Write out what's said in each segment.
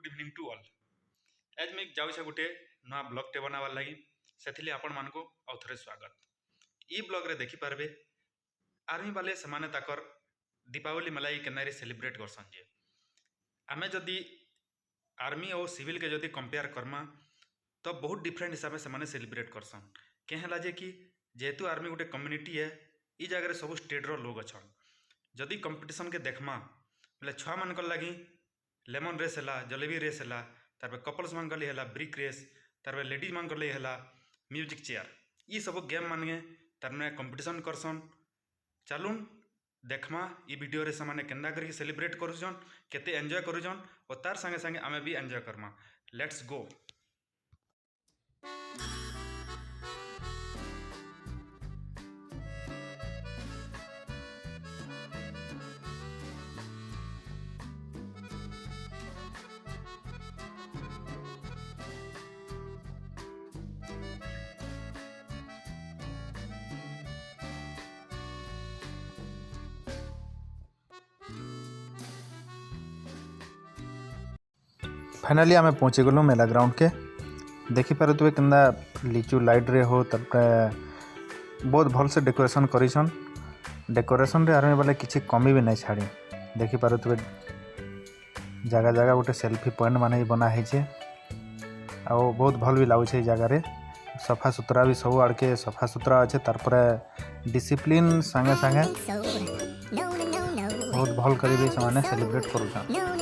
Good evening to all. आज मैं जाऊँ गोटे नया ब्लॉगटे बनावार लगी से आपण मान को आउ थे स्वागत। ई ब्लॉग रे देखी पारबे आर्मी वाले से ताकर दीपावली मेला के सेलिब्रेट करसन जे आमे जदि आर्मी और सिविल के जदि कंपेयर करमा तो बहुत डिफरेंट हिसाब से सेलिब्रेट करसन। क्या जे कि जेहेतु आर्मी गोटे कम्युनिटी है ई जगह सब स्टेट रो लोग अच्छा जदि कंपटीशन के देखमा बोले छुआ मान लगी लेमन रेस है, जलेबी रेस है, तार कपल्स मान है ब्रिक रेस, तार लेडीज मान है म्यूजिक चेयर, ये सब गेम मान तार कंपटीशन करसन। चलुन देखमा ई वीडियो रे समाने केंदा करके सेलिब्रेट करुछन, केते एंजॉय करुछन और तार संगे संगे आमे भी enjoy Karma. Let's go. Finally आमे पहुँची गलु मेला ग्राउंड के। देखी पारे तुवे केंदा लिचु लाइट रे हो तब बहुत भल से डेकोरेशन करिसन। डेकोरेशन रे आर्मी वाले किसी कमी भी नहीं छाड़ी। देखी पारे तुवे जगह जगह गोटे सेल्फी पॉइंट माने बना है छे आ बहुत भल भी लागु छे। जगह रे सफा सुतरा भी सब आड़के सफा सुतरा अच्छे, तारपरे डिसिप्लिन संगे संगे बहुत भल करी भी से सेलिब्रेट करूछन।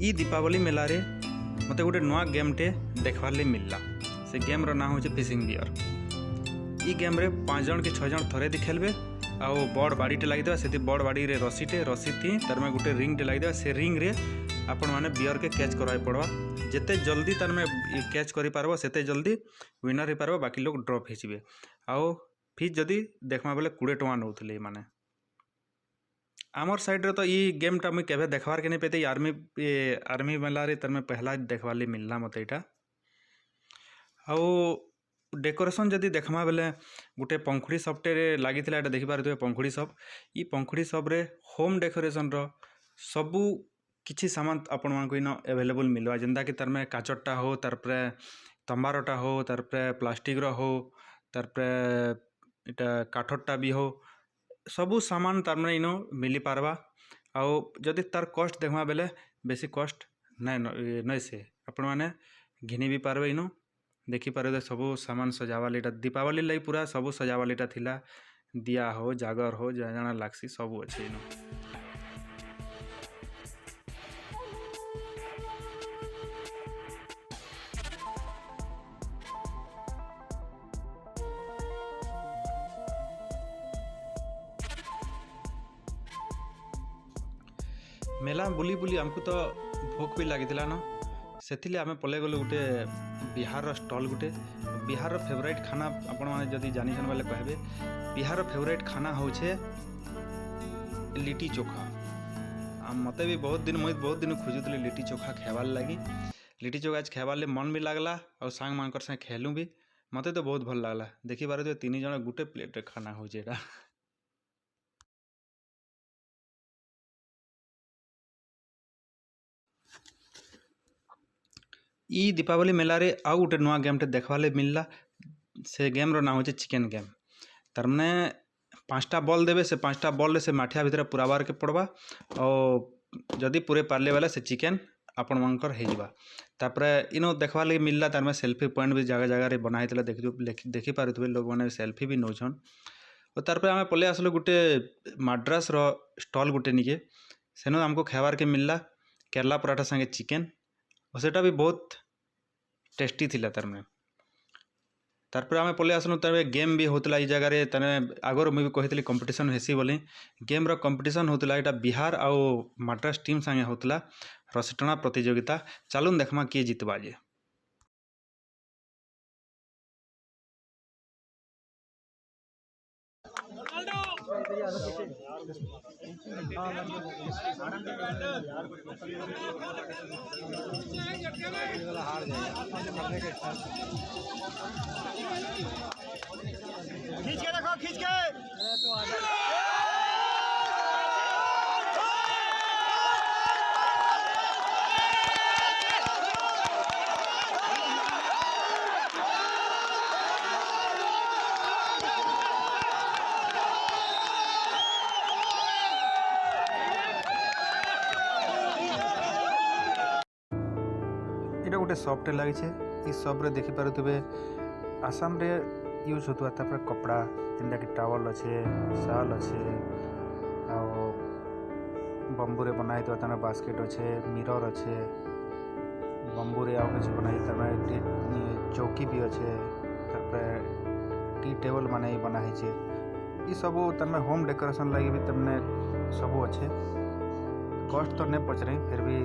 ई दीपावली मेला रे मते गोटे नया गेमटे देखवार ले मिलला। से गेम रो ना हो फिशिंग बियर। ई गेम रे 5 जन के 6 जन थरे दी खेलबे आ बड़ बाड़ीटे लगिदेवा से बड़ बाड़ी रे रसी थी तार में गोटे रिंगटे लगिदेवा। से रिंग रे आपण माने बियर के कैच करवाई पड़वा। जिते जल्दी तार में कैच करि पारबो सेते जल्दी विनर हो पारबो, बाकी लोग ड्रॉप हो जिवे। आओ फीस जदि देखमा बेले 20 टका नउथले माने। आमर साइड रे तो ई गेमटा मुझे केबे देखवार के नहीं पेते। आर्मी मेला रे तर में पहला देखवार लिए मिलना मत इटा। आओ डेकोरेशन जदि देखमा बेले गोटे पंखुड़ी सपटे लगी था। देखी पारे पंखुड़ी सप। ई पंखुड़ी सप रे होम डेकोरेशन रो सबू किछि सामान आपण मान को इन अवेलेबल मिलवा। जेंदा कि तार में काचटा हो, तारपरे तंबारटा हो, तारपरे प्लास्टिक रो हो, तारपरे इटा काठटा भी हो, सबू सामान तार में इनो मिली पारबा। आउ जदि तार कॉस्ट देखमा बेले बेसी कॉस्ट नहीं से आपण माने घिनी भी पारबे। इनो देखी पारे सबू सामान सजावालीटा दीपावली लगी पूरा सबू सजावालीटा थिला। दिया हो, जागर हो, जाना लागसी सबू अच्छे इनो। मेला बुली बुली आमको तो भोक भी लगी न, से आम पलै गलु गोटे बिहार स्टल गोटे बिहार फेवरेट खाना आपण मैंने जदि जानिछन बोले कहबे बिहार फेवरेट खाना होछे लिट्टी चोखा। मते भी बहुत दिन खोजुली लिट्टी चोखा खेबार लगी। लिट्टी चोखा आज खेबार मन भी लगला और सांग मानकर संगे खेलूँ भी मते तो बहुत भल लगला। देखी पारे 3 जन गुटे प्लेट खाना होचे एटा। ई दीपावली मेलारे आउ गोटे नुआ गेमटे देखवाले मिलला। से गेम रो नाम होचे चिकेन गेम। तार माने 5टा बॉल देवे से 5टा बॉल से माठिया भितर पुराबार के पड़वा और जदि पूरे पारले वाला से चिकेन आपण मानकर हेजिबा। तापर इनो देखवा लगे मिलला। तार में सेल्फी पॉइंट भी जगह जगह बनाइला देखी पारुथबे लोग माने सेल्फी भी नौछन। और तार आम पले आसलो गोटे माड्रास रो स्टॉल गोटे निके सेनो हमको खेबार के मिलला केरला पराठा संगे चिकेन और सेटा भी बहुत टेस्टी थिला। तार आम पले आसलु तार गेम भी होतला ई जगह रे। तने आगर मुझे कहती कंपटीशन हेसी बोली गेम रो कंपटीशन होतला। एटा बिहार आउ माड्रास टीम संगे होतला रसटना प्रतियोगिता। चलुन देखमा किए जितबा जे। खींच के रखो खींच के। एटा गोटे सॉफ्ट लगी है। सॉप रे देखी पारुथबे आसाम रे यूज होता है कपड़ा जिनटा कि टावल अच्छे साल अच्छे बंबू रे बनाई तो बास्केट अच्छे मिरर अच्छे बंबू रे आउ किसी बनाई चौकी भी अच्छे टी टेबल माने बनाई ये सब तमें होम डेकोरेशन लगी भी तमने सब अच्छे। कॉस्ट तो नहीं पचरे फिर भी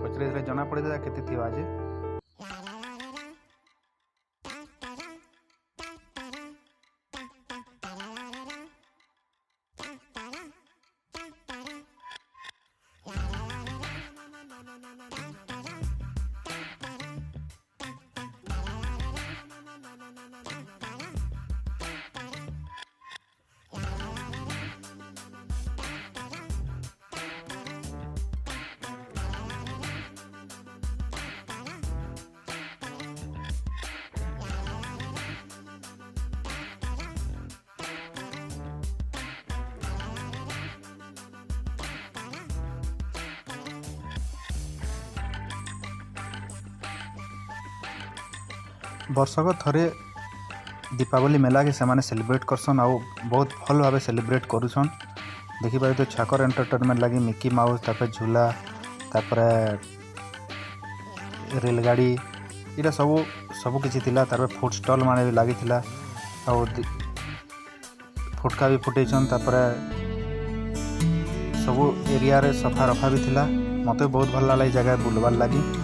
पचरे जना पड़े केते थी आज। वर्षक थरे दीपावली मेला के सेमाने सेलिब्रेट करसन आउ बहुत भल भाव सेलिब्रेट करुसन। देखिपारे तो छाकर एंटरटेनमेंट लगी मिकी माउस तापर झूला तापर रेलगाड़ी इटा सब किसी थिला। तापर फूड स्टॉल माने भी लगी थिला आउ फुटका भी फुटेछन। तापर सब एरिया रे सफा रफा भी थिला। मते बहुत भल लागला जगह बुलवार लगी।